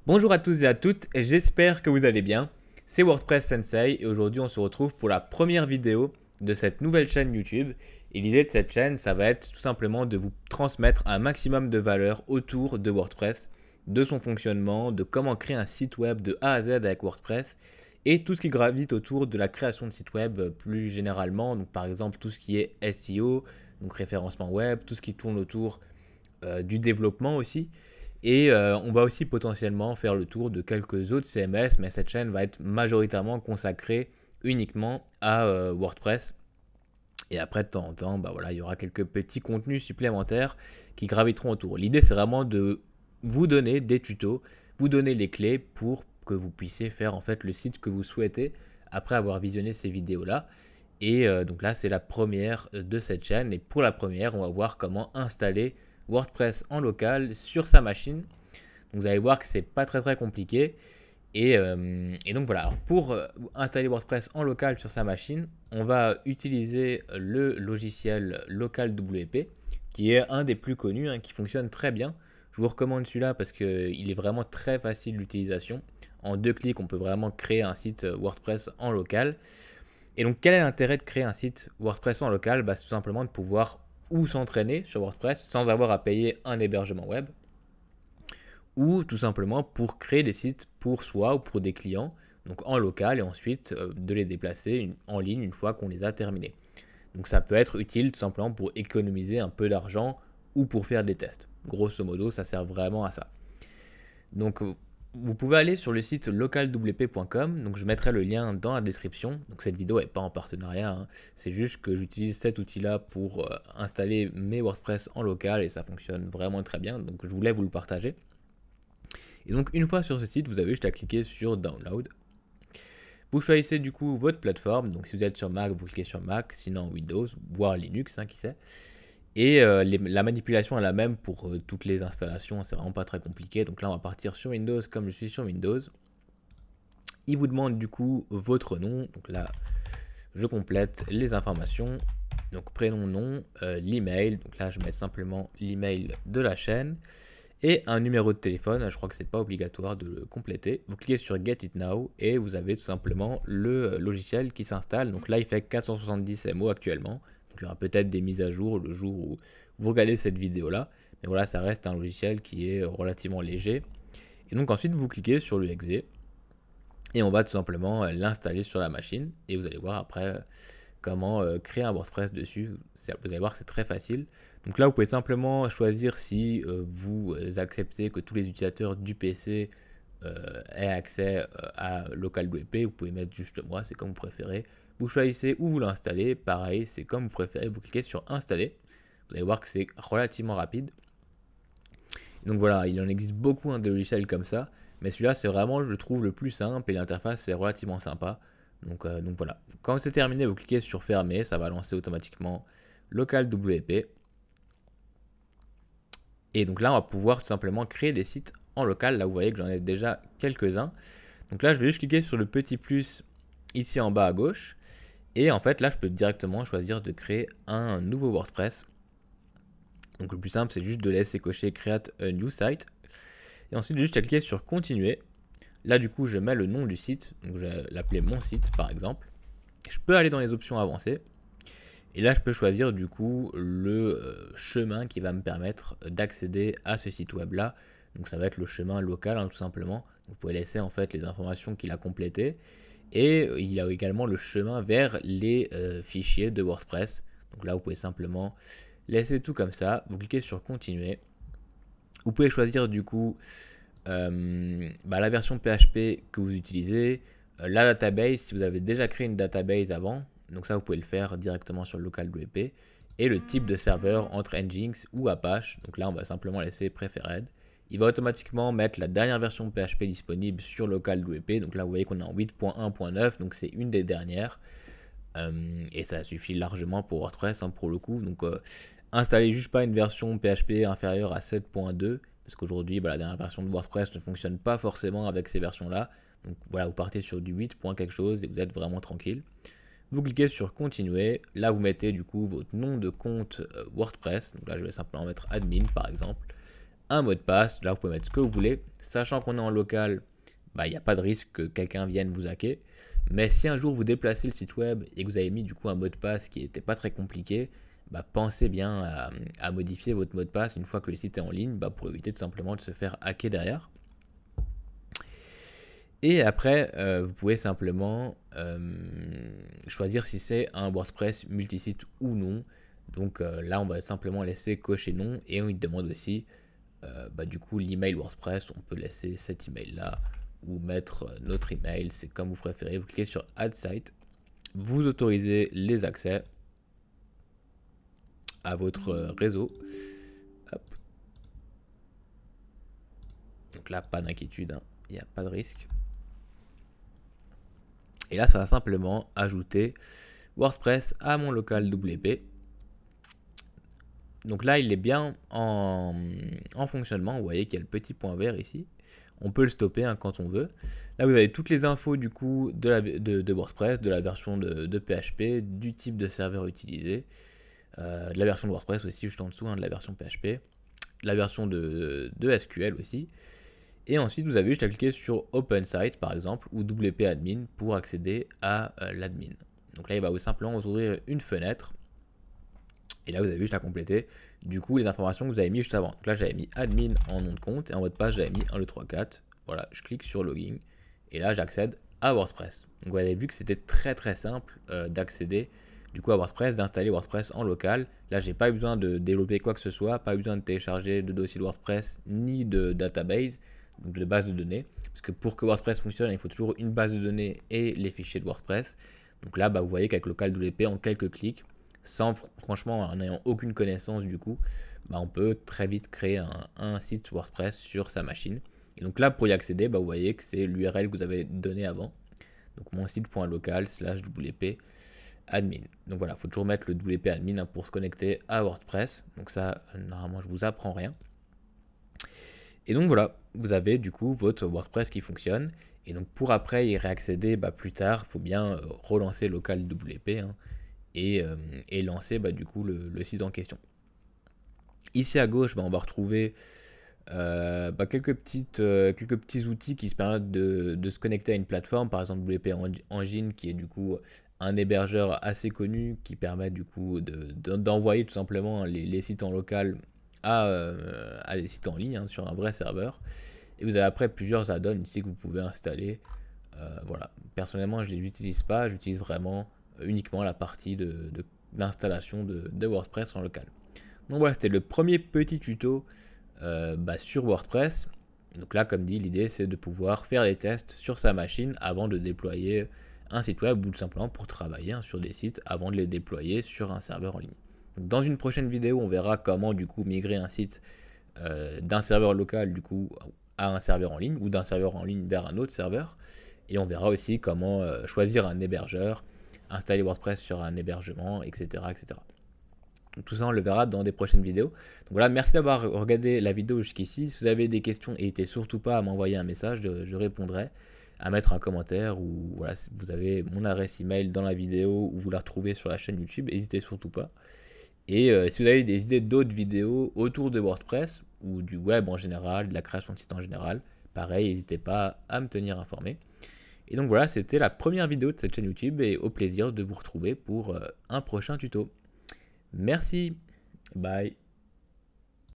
Bonjour à tous et à toutes, j'espère que vous allez bien. C'est WordPress Sensei et aujourd'hui on se retrouve pour la première vidéo de cette nouvelle chaîne YouTube. Et l'idée de cette chaîne, ça va être tout simplement de vous transmettre un maximum de valeur autour de WordPress, de son fonctionnement, de comment créer un site web de A à Z avec WordPress et tout ce qui gravite autour de la création de sites web plus généralement. Donc par exemple tout ce qui est SEO, donc référencement web, tout ce qui tourne autour du développement aussi. Et on va aussi potentiellement faire le tour de quelques autres CMS, mais cette chaîne va être majoritairement consacrée uniquement à WordPress. Et après, de temps en temps, bah voilà, il y aura quelques petits contenus supplémentaires qui graviteront autour. L'idée, c'est vraiment de vous donner des tutos, vous donner les clés pour que vous puissiez faire en fait le site que vous souhaitez après avoir visionné ces vidéos-là. Et donc là, c'est la première de cette chaîne. Et pour la première, on va voir comment installer WordPress en local sur sa machine. Donc vous allez voir que c'est pas très compliqué. Et donc voilà, alors pour installer WordPress en local sur sa machine, on va utiliser le logiciel LocalWP, qui est un des plus connus, qui fonctionne très bien. Je vous recommande celui-là parce qu'il est vraiment très facile d'utilisation. En 2 clics, on peut vraiment créer un site WordPress en local. Et donc, quel est l'intérêt de créer un site WordPress en local? C'est tout simplement de pouvoir ou s'entraîner sur WordPress sans avoir à payer un hébergement web, ou tout simplement pour créer des sites pour soi ou pour des clients, donc en local, et ensuite de les déplacer en ligne une fois qu'on les a terminés. Donc ça peut être utile tout simplement pour économiser un peu d'argent ou pour faire des tests. Grosso modo, ça sert vraiment à ça. Donc vous pouvez aller sur le site localwp.com, donc je mettrai le lien dans la description. Donc cette vidéo n'est pas en partenariat, c'est juste que j'utilise cet outil-là pour installer mes WordPress en local et ça fonctionne vraiment très bien, donc je voulais vous le partager. Et donc une fois sur ce site, vous avez juste à cliquer sur Download. Vous choisissez du coup votre plateforme, donc si vous êtes sur Mac, vous cliquez sur Mac, sinon Windows, voire Linux, qui sait. Et la manipulation est la même pour toutes les installations, c'est vraiment pas très compliqué. Donc là, on va partir sur Windows comme je suis sur Windows. Il vous demande du coup votre nom. Donc là, je complète les informations. Donc prénom, nom, l'email. Donc là, je vais mettre simplement l'email de la chaîne. Et un numéro de téléphone, je crois que c'est pas obligatoire de le compléter. Vous cliquez sur Get It Now et vous avez tout simplement le logiciel qui s'installe. Donc là, il fait 470 MO actuellement. Donc il y aura peut-être des mises à jour le jour où vous regardez cette vidéo-là. Mais voilà, ça reste un logiciel qui est relativement léger. Et donc ensuite, vous cliquez sur le exe et on va tout simplement l'installer sur la machine. Et vous allez voir après comment créer un WordPress dessus. Vous allez voir que c'est très facile. Donc là, vous pouvez simplement choisir si vous acceptez que tous les utilisateurs du PC aient accès à LocalWP. Vous pouvez mettre juste moi, c'est comme vous préférez. Vous choisissez où vous l'installez. Pareil, c'est comme vous préférez. Vous cliquez sur Installer. Vous allez voir que c'est relativement rapide. Donc voilà, il en existe beaucoup des logiciels comme ça. Mais celui-là, c'est vraiment, je trouve, le plus simple. Et l'interface, c'est relativement sympa. Donc voilà. Quand c'est terminé, vous cliquez sur Fermer. Ça va lancer automatiquement LocalWP. Et donc là, on va pouvoir tout simplement créer des sites en local. Là, vous voyez que j'en ai déjà quelques-uns. Donc là, je vais juste cliquer sur le petit plus ici en bas à gauche. Et en fait, là, je peux directement choisir de créer un nouveau WordPress. Donc le plus simple, c'est juste de laisser cocher Create a New Site. Et ensuite, juste à cliquer sur Continuer. Là, du coup, je mets le nom du site. Donc je vais l'appeler Mon Site, par exemple. Je peux aller dans les options avancées. Et là, je peux choisir du coup le chemin qui va me permettre d'accéder à ce site web là. Donc ça va être le chemin local, tout simplement. Vous pouvez laisser en fait les informations qu'il a complétées. Et il y a également le chemin vers les fichiers de WordPress. Donc là, vous pouvez simplement laisser tout comme ça. Vous cliquez sur Continuer. Vous pouvez choisir du coup la version PHP que vous utilisez, la database si vous avez déjà créé une database avant. Donc ça, vous pouvez le faire directement sur LocalWP. Et le type de serveur entre Nginx ou Apache. Donc là, on va simplement laisser Preferred. Il va automatiquement mettre la dernière version de PHP disponible sur LocalWP. Donc là, vous voyez qu'on est en 8.1.9. Donc c'est une des dernières. Et ça suffit largement pour WordPress pour le coup. Donc installez juste pas une version PHP inférieure à 7.2. Parce qu'aujourd'hui, la dernière version de WordPress ne fonctionne pas forcément avec ces versions-là. Donc voilà, vous partez sur du 8. quelque chose et vous êtes vraiment tranquille. Vous cliquez sur Continuer. Là, vous mettez du coup votre nom de compte WordPress. Donc là, je vais simplement mettre admin par exemple. un mot de passe. Là, vous pouvez mettre ce que vous voulez. Sachant qu'on est en local, il n'y a pas de risque que quelqu'un vienne vous hacker. Mais si un jour vous déplacez le site web et que vous avez mis du coup un mot de passe qui n'était pas très compliqué, pensez bien à modifier votre mot de passe une fois que le site est en ligne pour éviter tout simplement de se faire hacker derrière. Et après, vous pouvez simplement choisir si c'est un WordPress multisite ou non. Donc là, on va simplement laisser cocher non et on lui demande aussi du coup l'email WordPress. On peut laisser cet email là ou mettre notre email, c'est comme vous préférez. Vous cliquez sur Add Site, vous autorisez les accès à votre réseau. Hop. Donc là, pas d'inquiétude, il n'y a pas de risque. Et là, ça va simplement ajouter WordPress à mon local WP. Donc là, il est bien en fonctionnement. Vous voyez qu'il y a le petit point vert ici. On peut le stopper quand on veut. Là, vous avez toutes les infos du coup de WordPress, de la version de PHP, du type de serveur utilisé, de la version de WordPress aussi juste en dessous, de la version PHP, la version de SQL aussi. Et ensuite, vous avez juste à cliquer sur OpenSite par exemple ou WP Admin pour accéder à l'admin. Donc là, il va simplement vous ouvrir une fenêtre. Et là, vous avez juste à compléter du coup les informations que vous avez mis juste avant. Donc là, j'avais mis admin en nom de compte et en mot de passe, j'avais mis 1234. Voilà, je clique sur login et là, j'accède à WordPress. Donc vous avez vu que c'était très simple d'accéder du coup à WordPress, d'installer WordPress en local. Là, j'ai pas eu besoin de développer quoi que ce soit, pas eu besoin de télécharger de dossier de WordPress ni de database, donc de base de données. Parce que pour que WordPress fonctionne, il faut toujours une base de données et les fichiers de WordPress. Donc là, vous voyez qu'avec local WP, en quelques clics, franchement, en n'ayant aucune connaissance du coup, on peut très vite créer un site WordPress sur sa machine. Et donc là, pour y accéder, vous voyez que c'est l'URL que vous avez donné avant. Donc mon site.local/wp admin. Donc voilà, il faut toujours mettre le WP admin pour se connecter à WordPress. Donc ça, normalement, je vous apprends rien. Et donc voilà, vous avez du coup votre WordPress qui fonctionne. Et donc pour après y réaccéder plus tard, il faut bien relancer local WP et lancer du coup le site en question. Ici à gauche, on va retrouver quelques petits outils qui se permettent de se connecter à une plateforme, par exemple WP Engine qui est du coup un hébergeur assez connu qui permet du coup d'envoyer tout simplement les sites en local à des sites en ligne sur un vrai serveur. Et vous avez après plusieurs add-ons ici que vous pouvez installer. Voilà, personnellement je ne les utilise pas, j'utilise vraiment uniquement la partie d'installation de WordPress en local. Donc voilà, c'était le premier petit tuto sur WordPress. Donc là, comme dit, l'idée c'est de pouvoir faire les tests sur sa machine avant de déployer un site web ou tout simplement pour travailler sur des sites avant de les déployer sur un serveur en ligne. Donc dans une prochaine vidéo, on verra comment du coup migrer un site d'un serveur local du coup à un serveur en ligne ou d'un serveur en ligne vers un autre serveur. Et on verra aussi comment choisir un hébergeur, installer WordPress sur un hébergement, etc. Donc tout ça, on le verra dans des prochaines vidéos. Donc voilà, merci d'avoir regardé la vidéo jusqu'ici. Si vous avez des questions, n'hésitez surtout pas à m'envoyer un message, je répondrai, à mettre un commentaire ou voilà, si vous avez mon adresse email dans la vidéo ou vous la retrouvez sur la chaîne YouTube, n'hésitez surtout pas. Et si vous avez des idées d'autres vidéos autour de WordPress ou du web en général, de la création de sites en général, pareil, n'hésitez pas à me tenir informé. Et donc voilà, c'était la première vidéo de cette chaîne YouTube et au plaisir de vous retrouver pour un prochain tuto. Merci, bye.